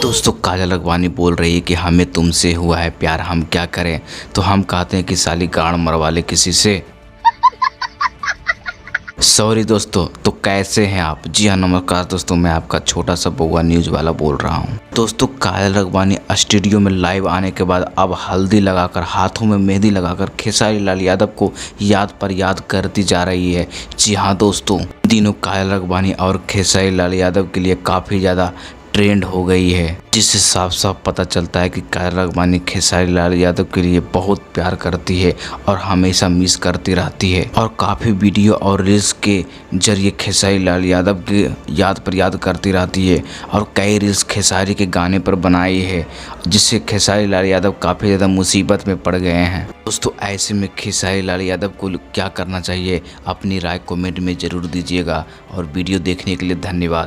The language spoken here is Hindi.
दोस्तों काजल अगवानी बोल रही है कि हमें तुमसे हुआ है प्यार, हम क्या करें। तो हम कहते हैं कि साली गाड़ मरवा ले किसी से। सॉरी दोस्तों, तो कैसे हैं आप? जी हाँ नमस्कार दोस्तों, मैं आपका छोटा सा बउआ न्यूज़ वाला बोल रहा हूँ। दोस्तों काजल अगवानी स्टूडियो में लाइव आने के बाद अब हल्दी लगाकर, हाथों में मेहंदी लगाकर खेसारी लाल यादव को याद पर याद करती जा रही है। जी हाँ दोस्तों, दिनों काजल अगवानी और खेसारी लाल यादव के लिए काफ़ी ज़्यादा ट्रेंड हो गई है, जिससे साफ साफ पता चलता है कि काजल अगवानी खेसारी लाल यादव के लिए बहुत प्यार करती है और हमेशा मिस करती रहती है। और काफ़ी वीडियो और रील्स के जरिए खेसारी लाल यादव के याद पर याद करती रहती है और कई रील्स खेसारी के गाने पर बनाई है, जिससे खेसारी लाल यादव काफ़ी ज़्यादा मुसीबत में पड़ गए हैं। दोस्तों ऐसे में खेसारी लाल यादव को क्या करना चाहिए, अपनी राय कमेंट में ज़रूर दीजिएगा और वीडियो देखने के लिए धन्यवाद।